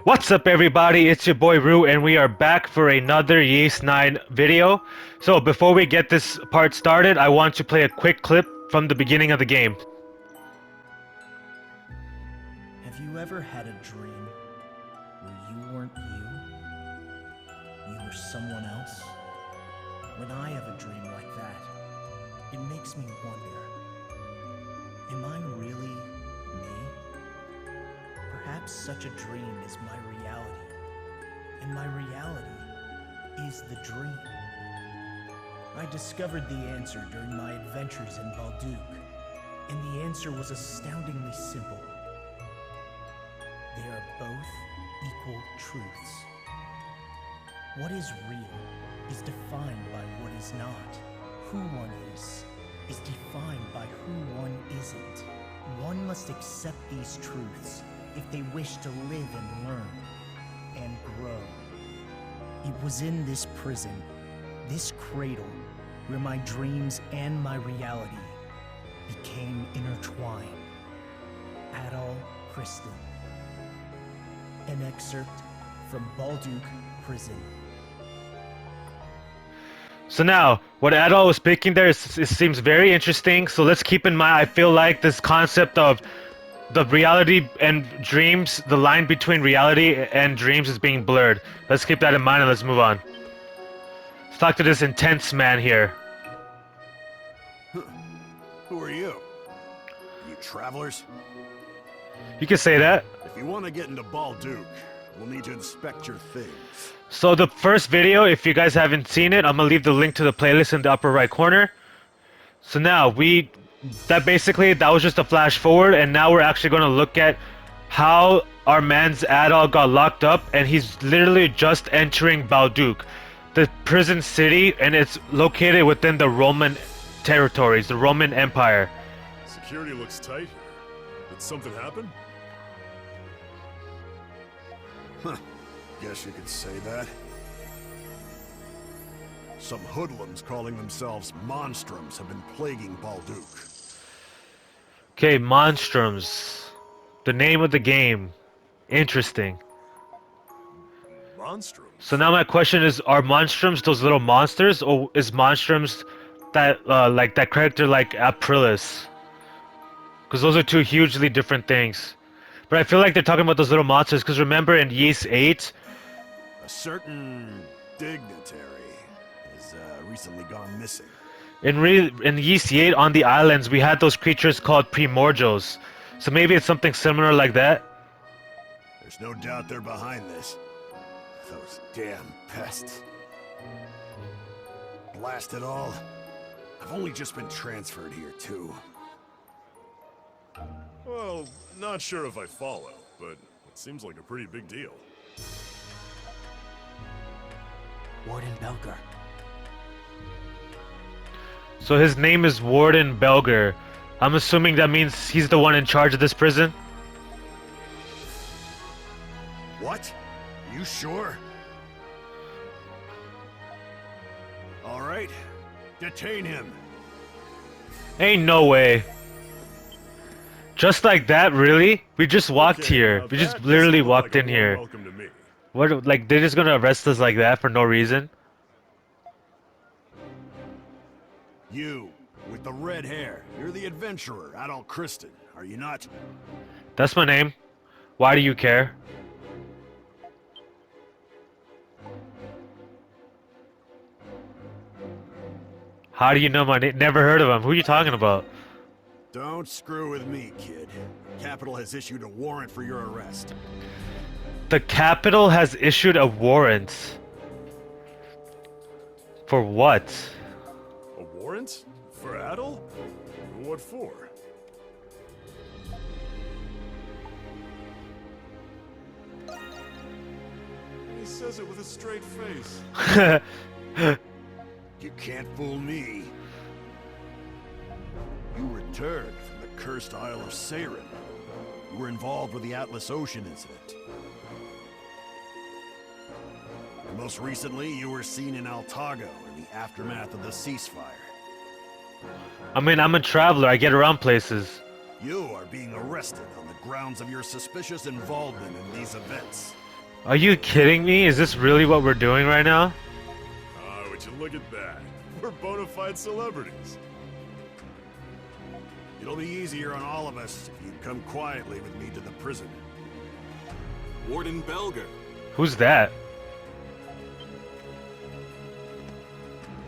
What's up everybody, it's your boy Rue and we are back for another ys9 video. So before we get this part started, I want to play a quick clip from the beginning of the game. Have you ever had a dream where you weren't you? You were someone else? When I have a dream like that, it makes me wonder, am I really me? Perhaps such a dream is my reality, and my reality is the dream. I discovered the answer during my adventures in Balduq, and the answer was astoundingly simple. They are both equal truths. What is real is defined by what is not. Who one is defined by who one isn't. One must accept these truths if they wish to live and learn and grow. It was in this prison, this cradle, where my dreams and my reality became intertwined. Adol Kristen. An excerpt from Balduq Prison. So now, what Adol was speaking there seems very interesting, so let's keep in mind, I feel like this concept of the reality and dreams, the line between reality and dreams is being blurred. Let's keep that in mind and let's move on. Let's talk to this intense man here. Who are you? You travelers? You can say that. If you want to get into Balduq, we'll need to inspect your things. So the first video, if you guys haven't seen it, I'm gonna leave the link to the playlist in the upper right corner. So now that was just a flash forward, and now we're actually gonna look at how our man's Adol got locked up, and he's literally just entering Balduq, the prison city, and it's located within the Roman territories, the Roman Empire. Security looks tight. Did something happen? Huh. Guess you could say that. Some hoodlums calling themselves Monstrums have been plaguing Balduq. Okay, Monstrums. The name of the game. Interesting. Monstrum? So now my question is, are Monstrums those little monsters, or is Monstrums that like that character like Aprilis? Because those are two hugely different things. But I feel like they're talking about those little monsters, because remember in Ys 8, A certain dignitary has recently gone missing. in Ys 8 on the islands we had those creatures called primordials. So maybe it's something similar like that. There's no doubt they're behind this. Those damn pests. Blast it all. I've only just been transferred here, too. Well, not sure if I follow, but it seems like a pretty big deal. Warden Belger. So his name is Warden Belger. I'm assuming that means he's the one in charge of this prison. What? You sure? All right. Detain him. Ain't no way. Just like that, really? We just walked Okay, here. now We just that literally doesn't look walked like in a warm here. welcome to me. What, like, they're just gonna arrest us like that for no reason? You, with the red hair. You're the adventurer, Adol Kristen, are you not? That's my name. Why do you care? How do you know my name? Never heard of him. Who are you talking about? Don't screw with me, kid. Capital has issued a warrant for your arrest. The Capitol has issued a warrant. For what? A warrant? For Adol? What for? He says it with a straight face. You can't fool me. You returned from the cursed Isle of Seiren. You were involved with the Atlas Ocean incident. And most recently, you were seen in Altago in the aftermath of the ceasefire. I mean, I'm a traveler. I get around places. You are being arrested on the grounds of your suspicious involvement in these events. Are you kidding me? Is this really what we're doing right now? Ah, would you look at that? We're bona fide celebrities. It'll be easier on all of us if you come quietly with me to the prison. Warden Belger. Who's that?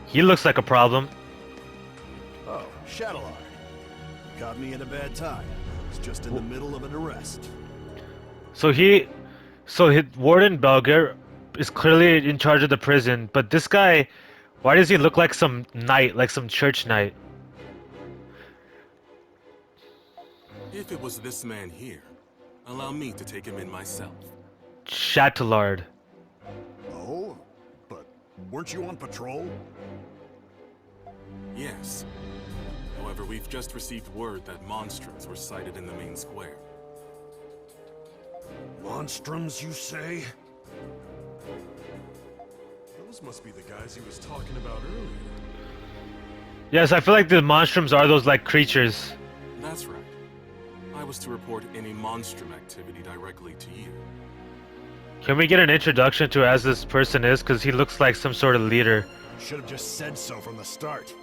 He looks like a problem. Oh, Shadowlord. Caught me at a bad time. I was just in the middle of an arrest. So Warden Belger is clearly in charge of the prison, but this guy, why does he look like some knight, like some church knight? If it was this man here, allow me to take him in myself. Chatelard. Oh? But weren't you on patrol? Yes. However, we've just received word that monstrums were sighted in the main square. Monstrums, you say? Those must be the guys he was talking about earlier. Yes, I feel like the monstrums are those like creatures. That's right. I was to report any monstrum activity directly to you. Can we get an introduction to as this person is? Because he looks like some sort of leader. Should have just said so from the start.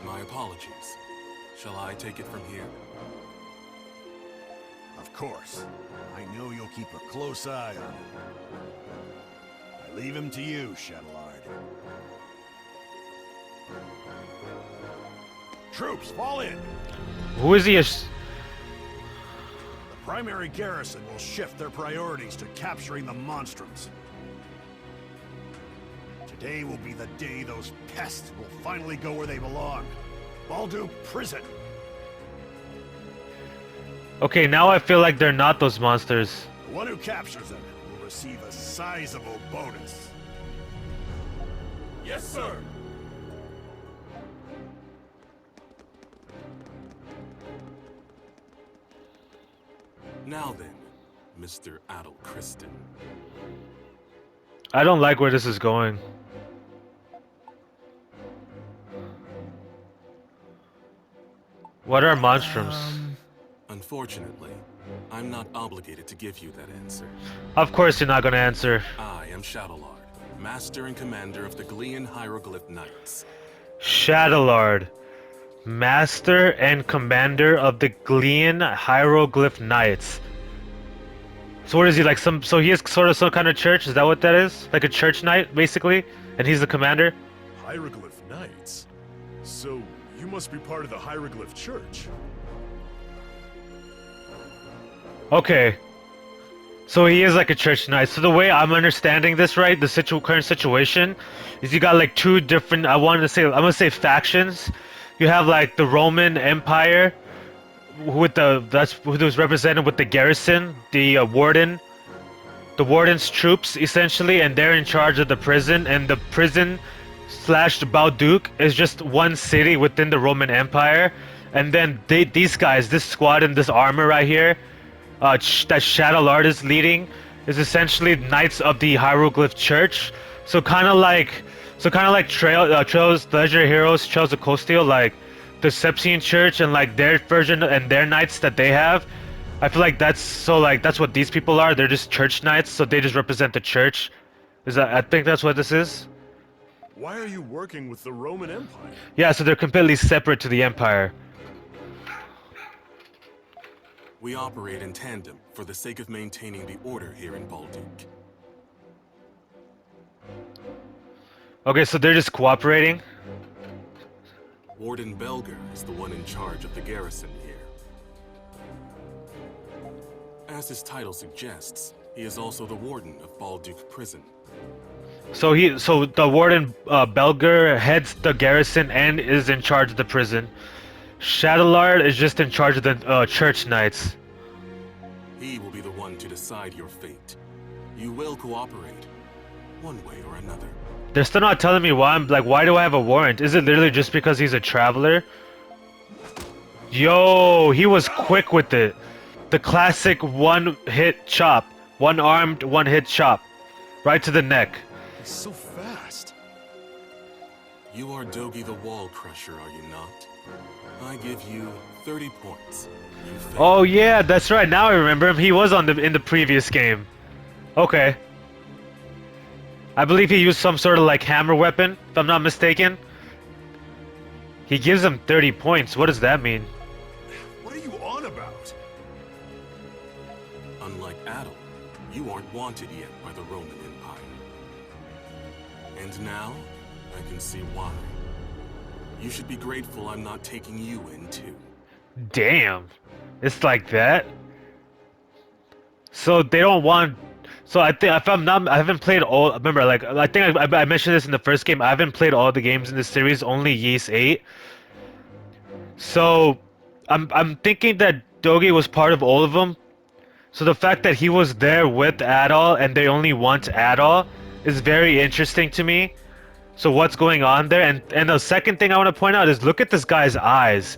My apologies. Shall I take it from here? Of course. I know you'll keep a close eye on him. I leave him to you, Shadowlord. Troops, fall in! Who is he? The primary garrison will shift their priorities to capturing the monstrums. Today will be the day those pests will finally go where they belong. Balduq prison. Okay, now I feel like they're not those monsters. The one who captures them will receive a sizable bonus. Yes, sir! Now then, Mr. Adol Kristen. I don't like where this is going. What are monstrums? Unfortunately, I'm not obligated to give you that answer. Of course you're not gonna answer. I am Shadowlord, Master and Commander of the Glean Hieroglyph Knights. Shadowlord, Master and Commander of the Glean Hieroglyph Knights. So what is he like? So he is sort of some kind of church. Is that what that is? Like a church knight, basically, and he's the commander. Hieroglyph Knights? So, you must be part of the Hieroglyph Church. Okay. So he is like a church knight. So the way I'm understanding this, right, the current situation, is you got like two different. I'm gonna say factions. You have like the Roman Empire, that's who was represented with the garrison, the warden's troops essentially, and they're in charge of the prison. And the prison slash Balduq is just one city within the Roman Empire. And then these guys, this squad in this armor right here, that Shadowlord is leading, is essentially Knights of the Hieroglyph Church. So kind of like Trails, Leisure Heroes, Trails of Costio, like the Sepsian Church and like their version and their knights that they have. I feel like that's what these people are. They're just church knights, so they just represent the church. I think that's what this is. Why are you working with the Roman Empire? Yeah, so they're completely separate to the Empire. We operate in tandem for the sake of maintaining the order here in Balduq. Okay, so they're just cooperating. Warden Belger is the one in charge of the garrison here. As his title suggests, he is also the warden of Balduq prison. So the warden Belger heads the garrison and is in charge of the prison. Shadowlord is just in charge of the church knights. He will be the one to decide your fate. You will cooperate, one way or another. They're still not telling me why. Why do I have a warrant? Is it literally just because he's a traveler? Yo, he was quick with it. The classic one-hit chop. One-armed, one-hit chop. Right to the neck. He's so fast. You are Dogi the Wall Crusher, are you not? I give you 30 points. You failed. Oh yeah, that's right. Now I remember him. He was in the previous game. Okay. I believe he used some sort of like hammer weapon, if I'm not mistaken. He gives him 30 points. What does that mean? What are you on about? Unlike Adol, you aren't wanted yet by the Roman Empire. And now, I can see why. You should be grateful I'm not taking you in too. Damn. It's like that? So they don't want... So I think, if I'm not... I haven't played all... Remember, like, I think I mentioned this in the first game. I haven't played all the games in the series, only Ys 8. So, I'm thinking that Dogi was part of all of them. So the fact that he was there with Adol and they only want Adol is very interesting to me. So what's going on there? And the second thing I want to point out is look at this guy's eyes.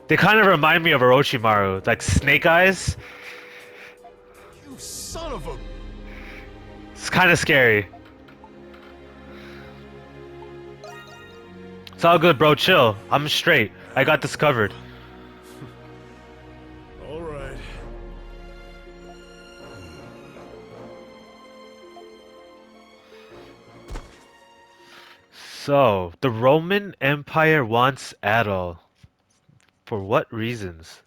They kind of remind me of Orochimaru, like snake eyes. You son of a... It's kind of scary. It's all good, bro. Chill. I'm straight. I got this covered. All right. So, the Roman Empire wants Adol. For what reasons?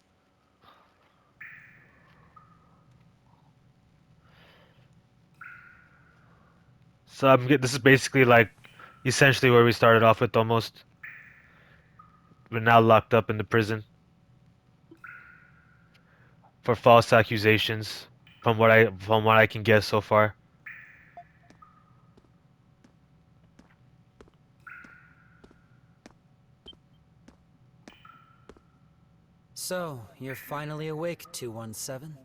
So this is basically like essentially where we started off with almost. We're now locked up in the prison for false accusations from what I can guess so far. So, you're finally awake, 217?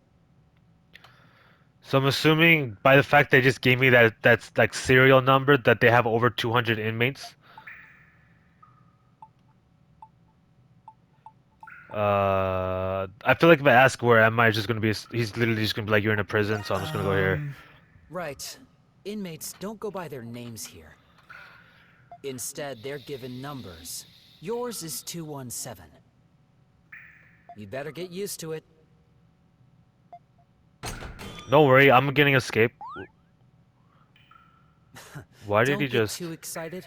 So I'm assuming by the fact they just gave me that's like serial number that they have over 200 inmates. I feel like if I ask where am I, it's just gonna be he's literally just gonna be like you're in a prison, so I'm just gonna go here. Right. Inmates don't go by their names here. Instead, they're given numbers. Yours is 217. You better get used to it. Don't worry, I'm getting escape. Why did Don't he get just... too excited.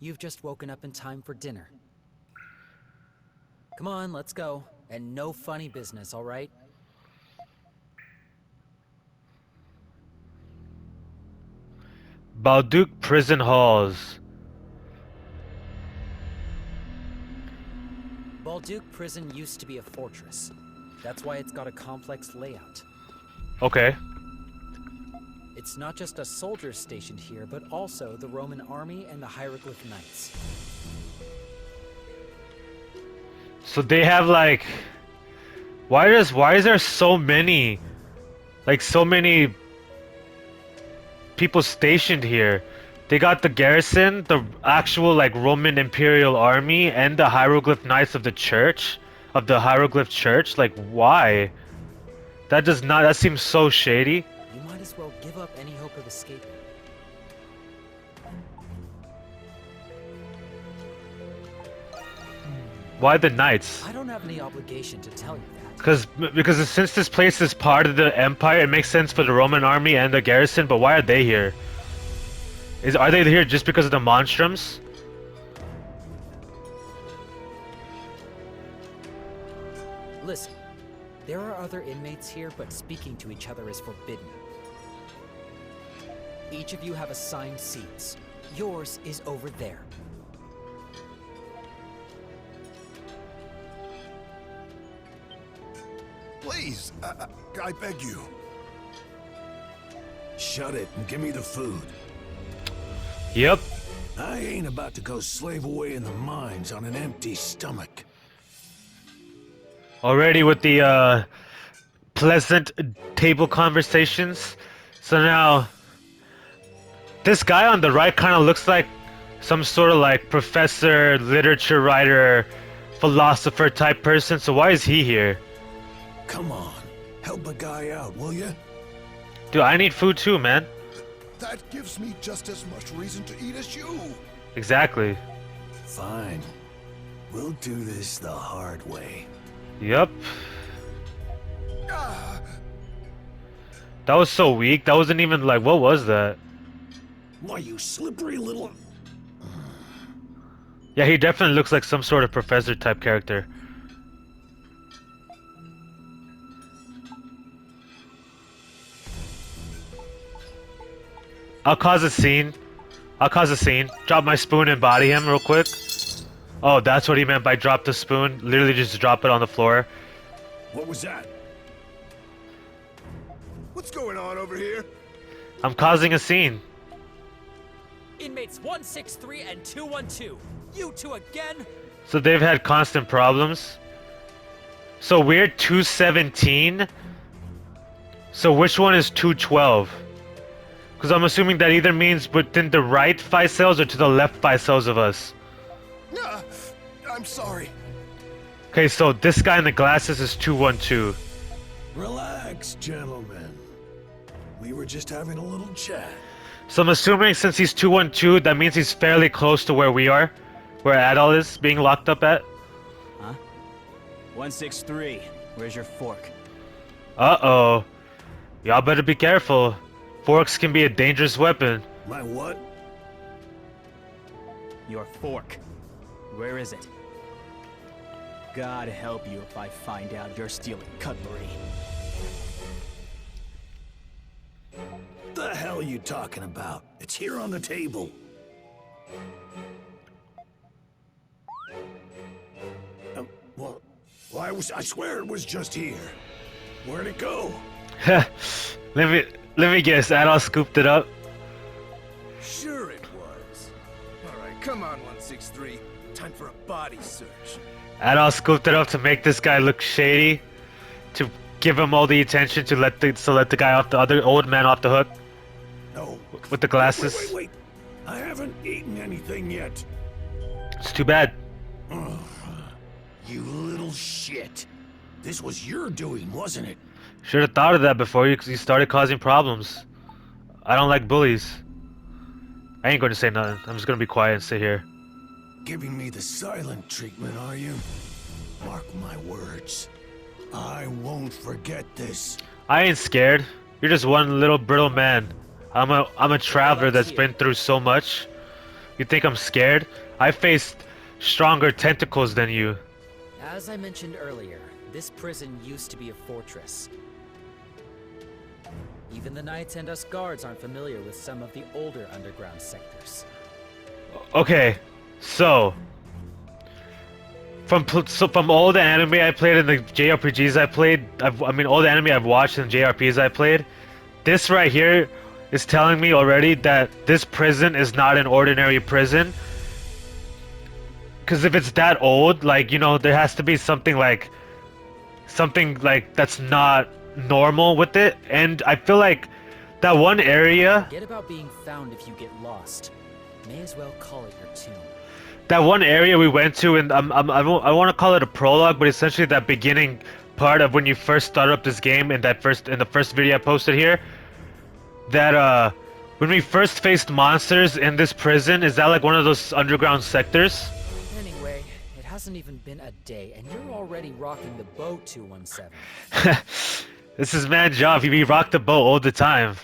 You've just woken up in time for dinner. Come on, let's go. And no funny business, all right? Balduq prison halls. Balduq prison used to be a fortress. That's why it's got a complex layout. Okay. It's not just a soldier stationed here, but also the Roman army and the hieroglyph knights. So they have like... Why is there so many... Like so many... people stationed here? They got the garrison, the actual like Roman Imperial Army, and the hieroglyph knights of the church, of the hieroglyph church. Like why? That seems so shady. You might as well give up any hope of escaping. Why the knights? I don't have any obligation to tell you that. Because since this place is part of the empire, it makes sense for the Roman army and the garrison. But why are they here? Are they here just because of the Monstrums? Listen, there are other inmates here, but speaking to each other is forbidden. Each of you have assigned seats. Yours is over there. Please, I beg you. Shut it and give me the food. Yep. I ain't about to go slave away in the mines on an empty stomach. Already with the pleasant table conversations. So now, this guy on the right kind of looks like some sort of like professor, literature writer, philosopher type person. So why is he here? Come on, help a guy out, will you? Dude, I need food too, man. That gives me just as much reason to eat as you. Exactly. Fine. We'll do this the hard way. Yep. That was so weak. That wasn't even like, what was that? Why, you slippery little... Yeah, he definitely looks like some sort of professor type character. I'll cause a scene. I'll cause a scene. Drop my spoon and body him real quick. Oh, that's what he meant by drop the spoon. Literally just drop it on the floor. What was that? What's going on over here? I'm causing a scene. Inmates 163 and 212. You two again? So they've had constant problems. So we're 217. So which one is 212? Because I'm assuming that either means within the right 5 cells or to the left 5 cells of us. I'm sorry. Okay, so this guy in the glasses is 212. Relax, gentlemen. We were just having a little chat. So I'm assuming since he's 212, that means he's fairly close to where we are. Where Adol is being locked up at. Huh? 163. Where's your fork? Uh-oh. Y'all better be careful. Forks can be a dangerous weapon. My what? Your fork. Where is it? God help you if I find out you're stealing cutlery. The hell are you talking about? It's here on the table. Well, I swear it was just here. Where'd it go? Let me guess, Adol scooped it up. Sure it was. Alright, come on, 163. Time for a body search. Adol scooped it up to make this guy look shady. To give him all the attention to let the guy off the other old man off the hook. No. With the glasses. Wait. I haven't eaten anything yet. It's too bad. You little shit. This was your doing, wasn't it? Should have thought of that before you started causing problems. I don't like bullies. I ain't going to say nothing. I'm just going to be quiet and sit here. Giving me the silent treatment, are you? Mark my words. I won't forget this. I ain't scared. You're just one little brittle man. I'm a traveler that's been through so much. You think I'm scared? I faced stronger tentacles than you. As I mentioned earlier, this prison used to be a fortress. Even the knights and us guards aren't familiar with some of the older underground sectors. Okay, so from all the anime I played and the JRPGs I played, I mean all the anime I've watched and JRPGs I played, this right here is telling me already that this prison is not an ordinary prison. Because if it's that old, like, you know, there has to be something like that's not normal with it. And I feel like that one area, Forget about being found if you get lost. May as well call it your tomb. that one area we went to, and I want to call it a prologue, but essentially that beginning part of when you first start up this game in the first video I posted here, that when we first faced monsters in this prison, is that like one of those underground sectors? Anyway, it hasn't even been a day, and you're already rocking the boat, 217. This is man's job. We rock the boat all the time.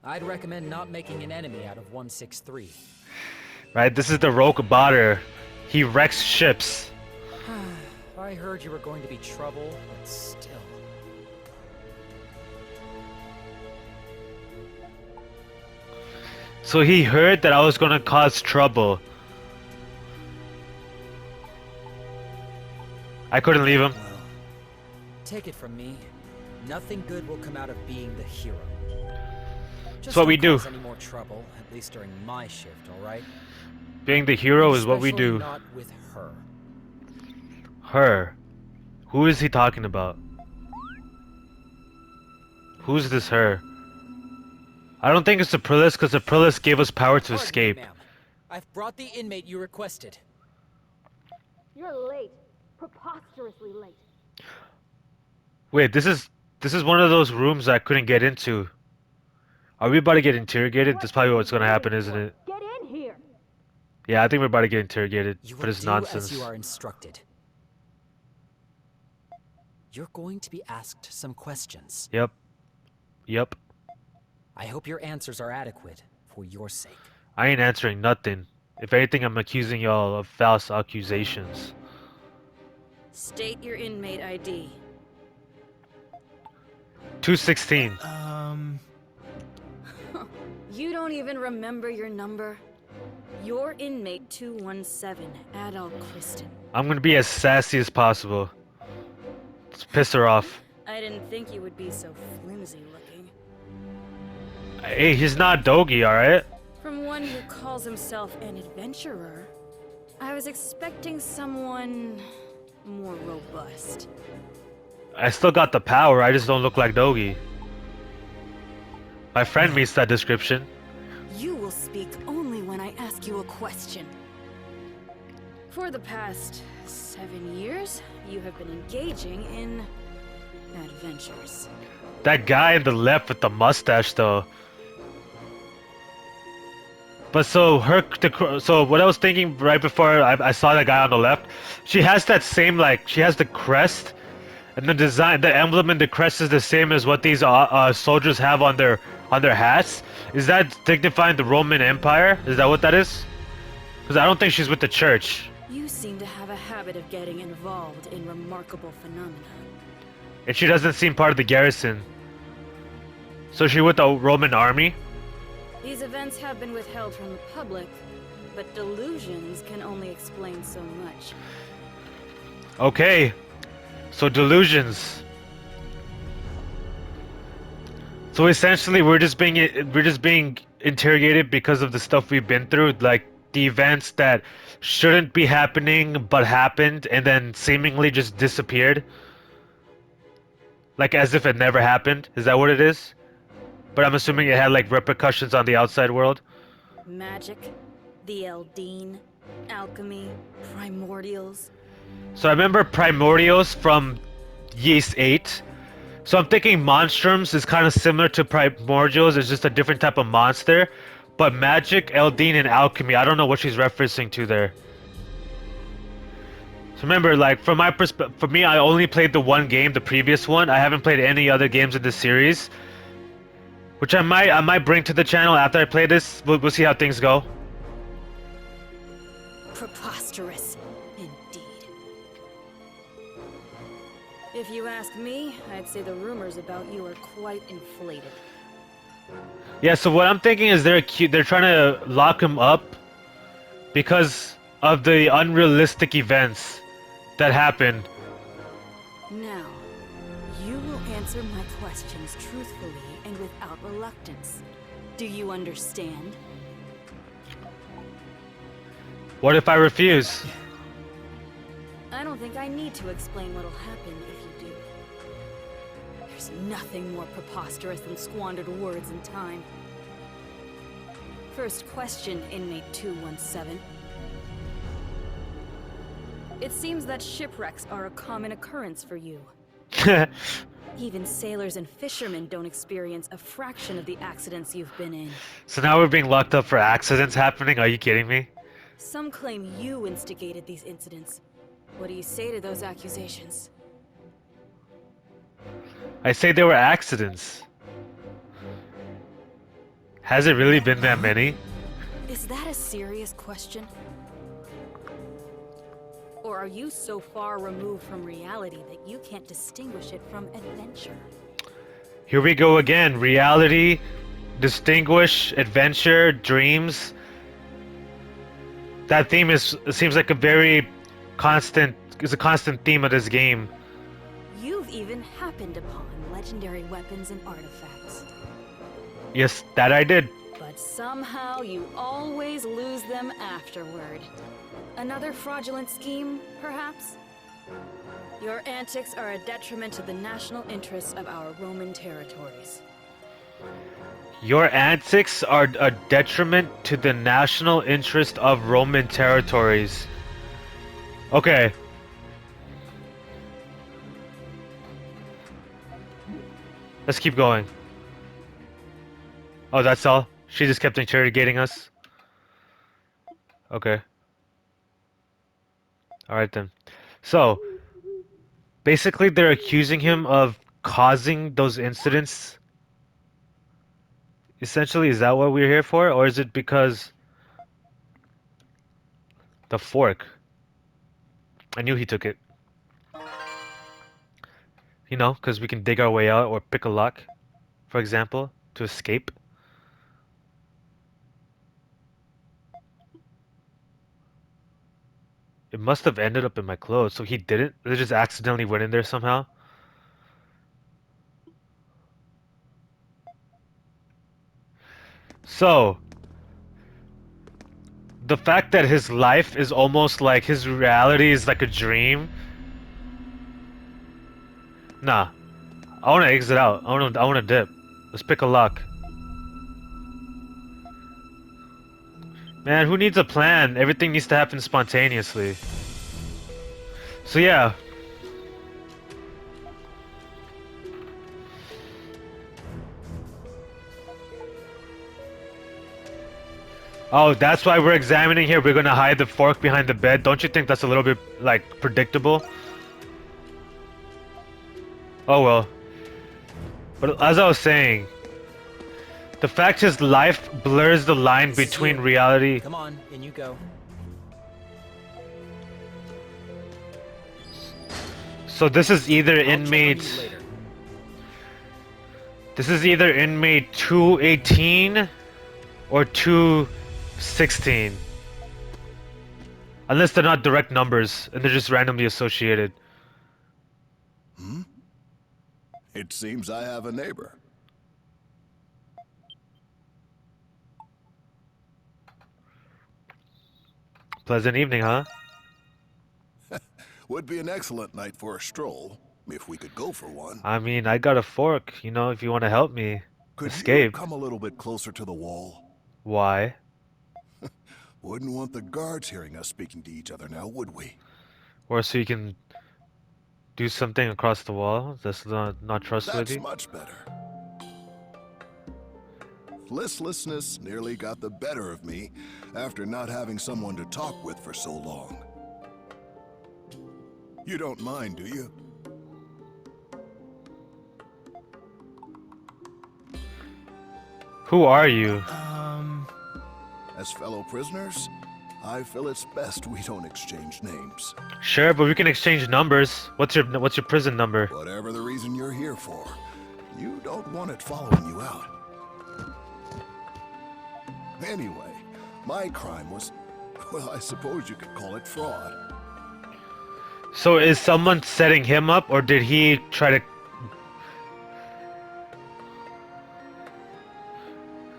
I'd recommend not making an enemy out of 163. Right? This is the rogue botter. He wrecks ships. I heard you were going to be trouble, but still. So he heard that I was gonna cause trouble. I couldn't leave him. Take it from me. Nothing good will come out of being the hero. Just what we don't do. cause any more trouble, at least during my shift, all right? Being the hero is what we Especially do. Not with her. Her. Who is he talking about? Who's this her? I don't think it's the Aprillis, because the Aprillis gave us power to Pardon me, escape. ma'am. I've brought the inmate you requested. You're late. Preposterously late. Wait, this is one of those rooms I couldn't get into. Are we about to get interrogated? That's probably what's gonna happen, isn't it? Get in here. Yeah, I think we're about to get interrogated You for will this do nonsense. as you are instructed. You're going to be asked some questions. Yep. I hope your answers are adequate for your sake. I ain't answering nothing. If anything, I'm accusing y'all of false accusations. State your inmate ID. 216. You don't even remember your number? You're inmate 217, Adol Kristen. I'm gonna be as sassy as possible. Let's piss her off. I didn't think you would be so flimsy looking. Hey, he's not doggy, alright? From one who calls himself an adventurer, I was expecting someone more robust. I still got the power, I just don't look like doggy. My friend meets that description. You will speak only when I ask you a question. For the past 7 years, you have been engaging in adventures. That guy on the left with the mustache, though. But so so what I was thinking right before I saw that guy on the left, she has that same she has the crest, and the design, the emblem in the crest is the same as what these soldiers have on their hats. Is that signifying the Roman Empire? Is that what that is? Because I don't think she's with the church. You seem to have a habit of getting involved in remarkable phenomena. And she doesn't seem part of the garrison. So she with the Roman army? These events have been withheld from the public, but delusions can only explain so much. Okay. So delusions. So essentially we're just being interrogated because of the stuff we've been through, like the events that shouldn't be happening but happened and then seemingly just disappeared. Like as if it never happened. Is that what it is? But I'm assuming it had like repercussions on the outside world. Magic, the Eldine, alchemy, primordials. So I remember primordials from Ys 8. So I'm thinking monstrums is kind of similar to primordials. It's just a different type of monster. But magic, Eldine, and alchemy, I don't know what she's referencing to there. So remember, like from my perspective, for me, I only played the one game, the previous one. I haven't played any other games in this series. Which I might bring to the channel after I play this. We'll see how things go. Preposterous, indeed. If you ask me, I'd say the rumors about you are quite inflated. Yeah, so what I'm thinking is they're trying to lock him up because of the unrealistic events that happened. Now, you will answer my questions truthfully and without reluctance. Do you understand? What if I refuse? I don't think I need to explain what'll happen if you do. There's nothing more preposterous than squandered words and time. First question, inmate 217. It seems that shipwrecks are a common occurrence for you. Even sailors and fishermen don't experience a fraction of the accidents you've been in. So now we're being locked up for accidents happening? Are you kidding me? Some claim you instigated these incidents. What do you say to those accusations? I say they were accidents. Has it really been that many? Is that a serious question? Or are you so far removed from reality that you can't distinguish it from adventure? Here we go again. Reality, distinguish, adventure, dreams. That theme seems like a very constant. It's a constant theme of this game. You've even happened upon legendary weapons and artifacts. Yes, that I did. But somehow you always lose them afterward. Another fraudulent scheme, perhaps? Your antics are a detriment to the national interests of our Roman territories. Your antics are a detriment to the national interest of Roman territories. Okay. Let's keep going. Oh, that's all? She just kept interrogating us? Okay. Alright then. So, basically they're accusing him of causing those incidents. Essentially, is that what we're here for? Or is it because the fork? I knew he took it. You know, because we can dig our way out or pick a lock, for example, to escape. It must have ended up in my clothes, so he didn't. They just accidentally went in there somehow. So, the fact that his life is almost like his reality is like a dream. Nah, I want to exit out. I want to dip. Let's pick a lock. Man, who needs a plan? Everything needs to happen spontaneously. So yeah. Oh, that's why we're examining here. We're gonna hide the fork behind the bed. Don't you think that's a little bit, like, predictable? Oh well. But as I was saying, the fact his life blurs the line between reality. Come on, in you go. So this is either I'll check on you inmate. later. This is either inmate 218 or 216. Unless they're not direct numbers and they're just randomly associated. It seems I have a neighbor. Pleasant evening, huh? Would be an excellent night for a stroll, if we could go for one. I mean, I got a fork, you know, if you want to help me Could you escape. come a little bit closer to the wall? Why? Wouldn't want the guards hearing us speaking to each other now, would we? Or so you can do something across the wall that's not trustworthy? That's much better. Listlessness nearly got the better of me after not having someone to talk with for so long. You don't mind, do you? Who are you? As fellow prisoners, I feel it's best we don't exchange names. Sure, but we can exchange numbers. What's your prison number? Whatever the reason you're here for, you don't want it following you out. Anyway, my crime was, well, I suppose you could call it fraud. So is someone setting him up, or did he try to...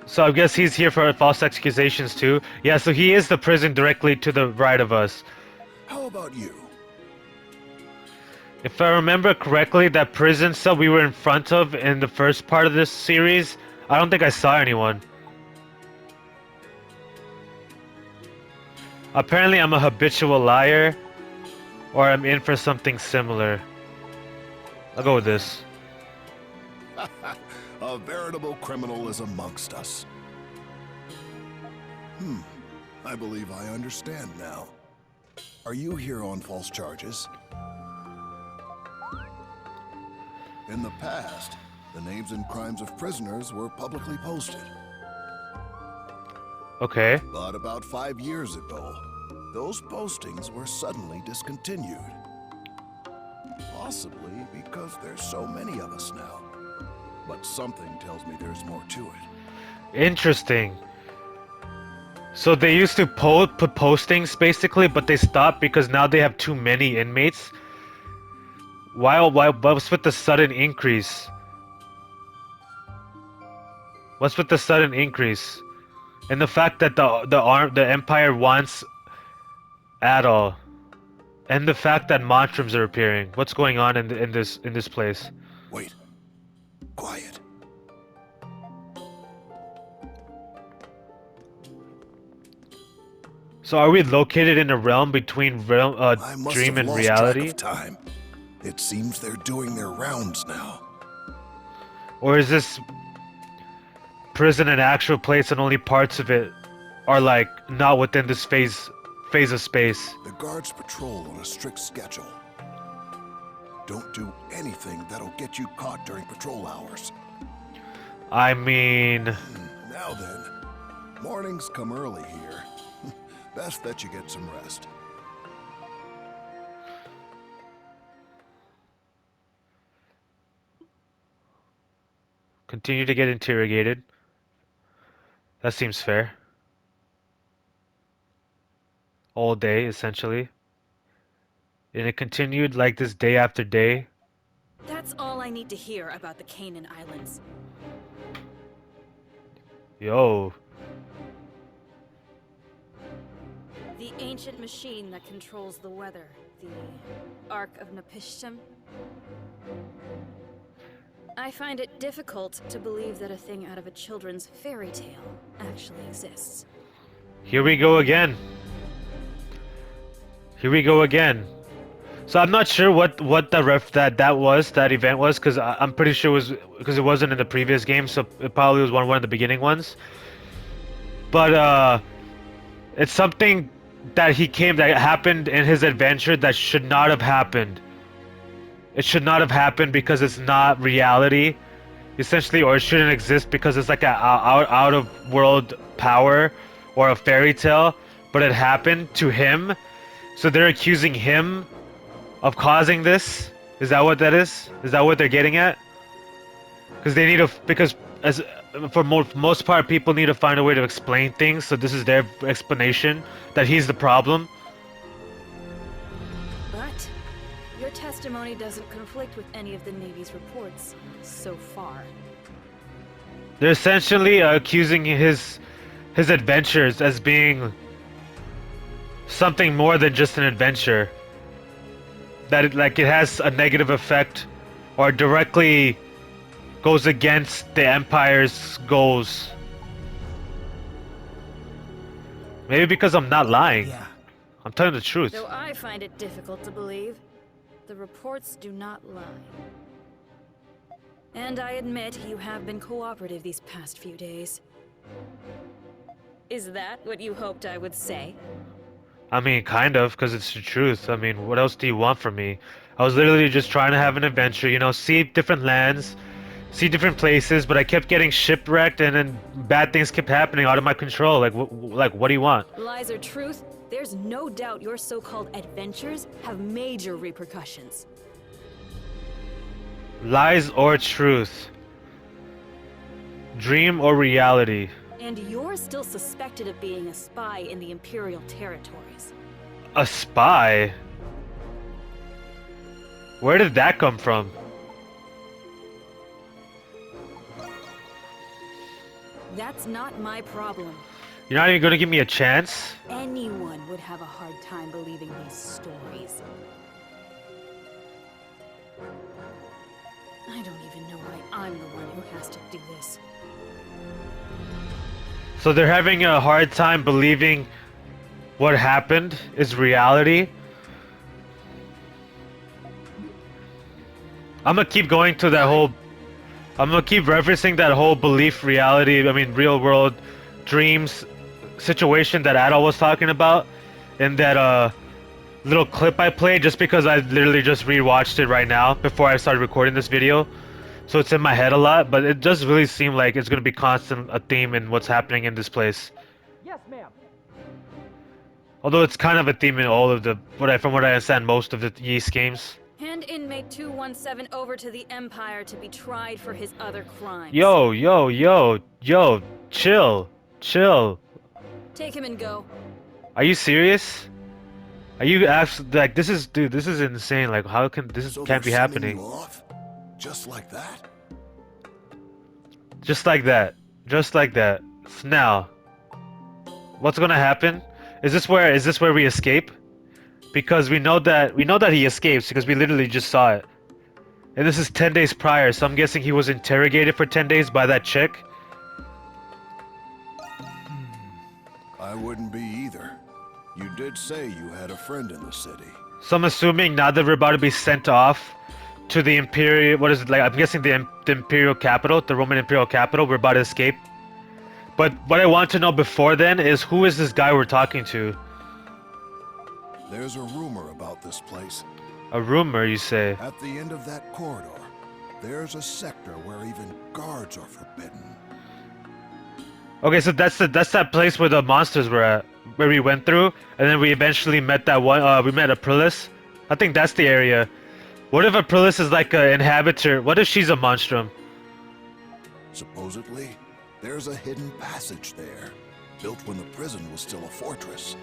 So I guess he's here for false accusations too. Yeah, so he is the prison directly to the right of us. How about you? If I remember correctly, that prison cell we were in front of in the first part of this series, I don't think I saw anyone. Apparently I'm a habitual liar, or I'm in for something similar. I'll go with this. A veritable criminal is amongst us. I believe I understand now. Are you here on false charges? In the past, the names and crimes of prisoners were publicly posted. Okay. But about 5 years ago, those postings were suddenly discontinued. Possibly because there's so many of us now. But something tells me there's more to it. Interesting. So they used to put postings basically, but they stopped because now they have too many inmates. Why what's with the sudden increase? What's with the sudden increase? And the fact that the Empire wants Adol, and the fact that Monstrums are appearing. What's going on in this place? Wait. Quiet. So are we located in a realm between I must dream have and lost reality? track of time. It seems they're doing their rounds now. Or is this prison an actual place and only parts of it are like not within this phase of space? The guards patrol on a strict schedule. Don't do anything that'll get you caught during patrol hours. I mean, Mornings come early here. Best that you get some rest. Continue to get interrogated. That seems fair. All day, essentially. And it continued like this day after day. That's all I need to hear about the Canaan Islands. Yo. The ancient machine that controls the weather. The Ark of Napishtim. I find it difficult to believe that a thing out of a children's fairy tale actually exists. Here we go again. Here we go again. So I'm not sure what that event was, because I'm pretty sure it was because it wasn't in the previous game, so it probably was one of the beginning ones. But it's something that happened in his adventure that should not have happened. It should not have happened because it's not reality, essentially, or it shouldn't exist because it's like a out of world power or a fairy tale, but it happened to him. So they're accusing him of causing this. Is that what that is? Is that what they're getting at? Because as for most part, people need to find a way to explain things. So this is their explanation that he's the problem. But your testimony doesn't conflict with any of the Navy's reports so far. They're essentially accusing his adventures as being something more than just an adventure. That it has a negative effect or directly goes against the Empire's goals. Maybe because I'm not lying. Yeah. I'm telling the truth. Though I find it difficult to believe, the reports do not lie. And I admit you have been cooperative these past few days. Is that what you hoped I would say? I mean, kind of, because it's the truth. I mean, what else do you want from me? I was literally just trying to have an adventure, you know, see different lands, see different places, but I kept getting shipwrecked, and then bad things kept happening out of my control. Like, what do you want? Lies or truth, there's no doubt your so-called adventures have major repercussions. Lies or truth? Dream or reality? And you're still suspected of being a spy in the Imperial territories. A spy? Where did that come from? That's not my problem. You're not even gonna give me a chance? Anyone would have a hard time believing these stories. I don't even know why I'm the one who has to do this. So they're having a hard time believing what happened is reality? I'm gonna keep going to that whole... I'm gonna keep referencing that whole belief reality, I mean real world dreams situation that Adol was talking about in that little clip I played, just because I literally just rewatched it right now before I started recording this video. So it's in my head a lot, but it does really seem like it's gonna be constant a theme in what's happening in this place. Yes, ma'am. Although it's kind of a theme in all of the, from what I understand, most of the Ys games. Hand inmate 217 over to the Empire to be tried for his other crimes. Yo, chill. Take him and go. Are you serious? Are you like, this is insane. Like, how can So can't be they're sending happening? you off? Just like that? Just like that. So now, what's gonna happen? Is this where we escape? Because we know that he escapes because we literally just saw it. And this is 10 days prior, so I'm guessing he was interrogated for 10 days by that chick. I wouldn't be either. You did say you had a friend in the city. So I'm assuming now that we're about to be sent off to the Imperial, what is it like? I'm guessing the Imperial capital, the Roman Imperial capital. We're about to escape. But what I want to know before then is, who is this guy we're talking to? There's a rumor about this place. A rumor, you say? At the end of that corridor, there's a sector where even guards are forbidden. Okay, so that's that place where the monsters were at, where we went through, and then we eventually met that one. We met Aprilis. I think that's the area. What if Aprilis is like an inhabitor? What if she's a monstrum? Supposedly, there's a hidden passage there, built when the prison was still a fortress.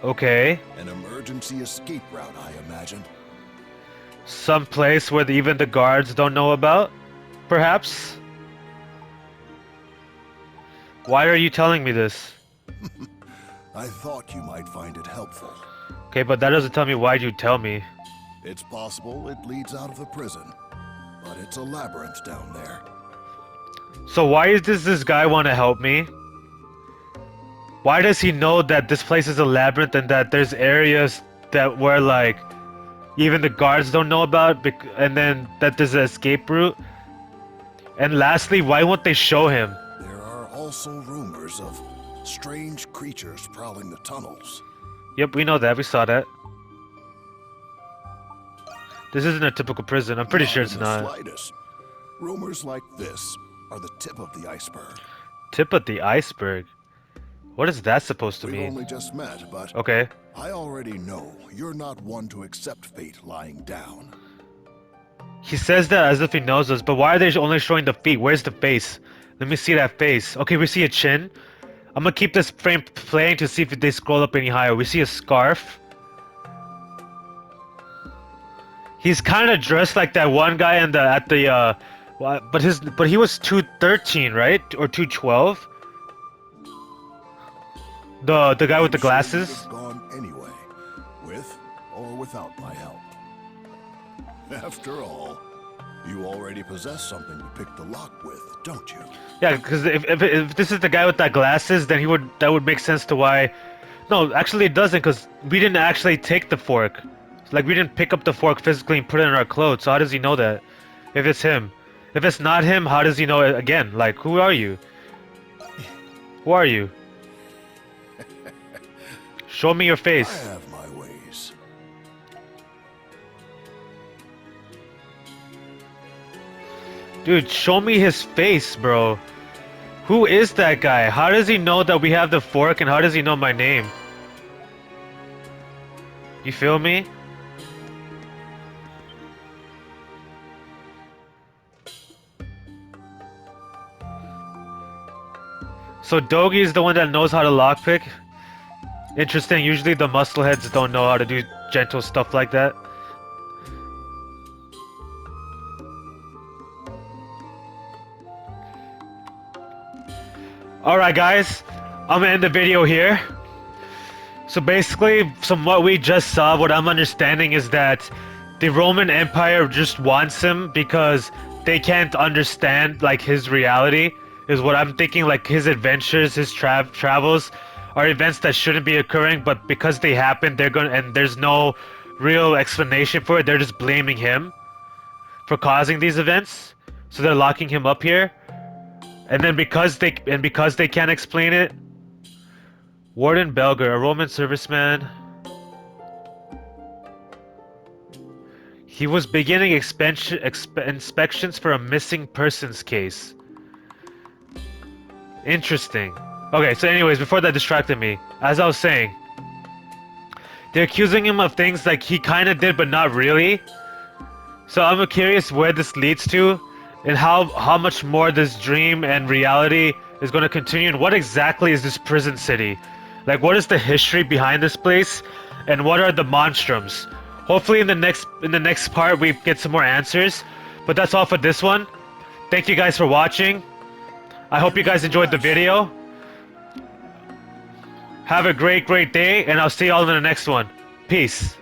Okay. An emergency escape route, I imagine. Some place where even the guards don't know about, perhaps? Why are you telling me this? I thought you might find it helpful. Okay, but that doesn't tell me why you tell me. It's possible it leads out of the prison, but it's a labyrinth down there. So why does this guy want to help me? Why does he know that this place is a labyrinth and that there's areas that where like even the guards don't know about, and then that there's an escape route? And lastly, why won't they show him? There are also rumors of strange creatures prowling the tunnels. Yep, we know that. We saw that. This isn't a typical prison. I'm pretty sure it's not. Slightest. Rumors like this are the tip of the iceberg. Tip of the iceberg? What is that supposed to We've mean? only just met, but Okay. I already know you're not one to accept fate lying down. He says that as if he knows us, but why are they only showing the feet? Where's the face? Let me see that face. Okay, we see a chin. I'm gonna keep this frame playing to see if they scroll up any higher. We see a scarf. He's kind of dressed like that one guy in the but he was 213, right? Or 212? The guy with the glasses? You've gone anyway, with or without my help. After all, you already possess something to pick the lock with, don't you? Yeah, because if this is the guy with that glasses, then that would make sense to why. No, actually it doesn't, because we didn't actually take the fork. Like, we didn't pick up the fork physically and put it in our clothes, so how does he know that? If it's him. If it's not him, how does he know it again? Like, who are you? Who are you? Show me your face. I have my ways. Dude, show me his face, bro. Who is that guy? How does he know that we have the fork, and how does he know my name? You feel me? So Dogi is the one that knows how to lockpick? Interesting, usually the muscleheads don't know how to do gentle stuff like that. Alright guys, I'm gonna end the video here. So basically, from what we just saw, what I'm understanding is that the Roman Empire just wants him because they can't understand like his reality, is what I'm thinking. Like his adventures, his travels are events that shouldn't be occurring, but because they happen, and there's no real explanation for it, they're just blaming him for causing these events. So they're locking him up here. And then because they can't explain it, Warden Belger, a Roman serviceman. He was beginning inspections for a missing persons case. Interesting. Okay, so anyways, before that distracted me, as I was saying, they're accusing him of things like he kind of did, but not really. So I'm curious where this leads to, and how much more this dream and reality is going to continue, and what exactly is this prison city? Like, what is the history behind this place, and what are the monstrums? Hopefully in the next part we get some more answers. But that's all for this one. Thank you guys for watching. I hope you guys enjoyed the video. Have a great day, and I'll see y'all in the next one. Peace.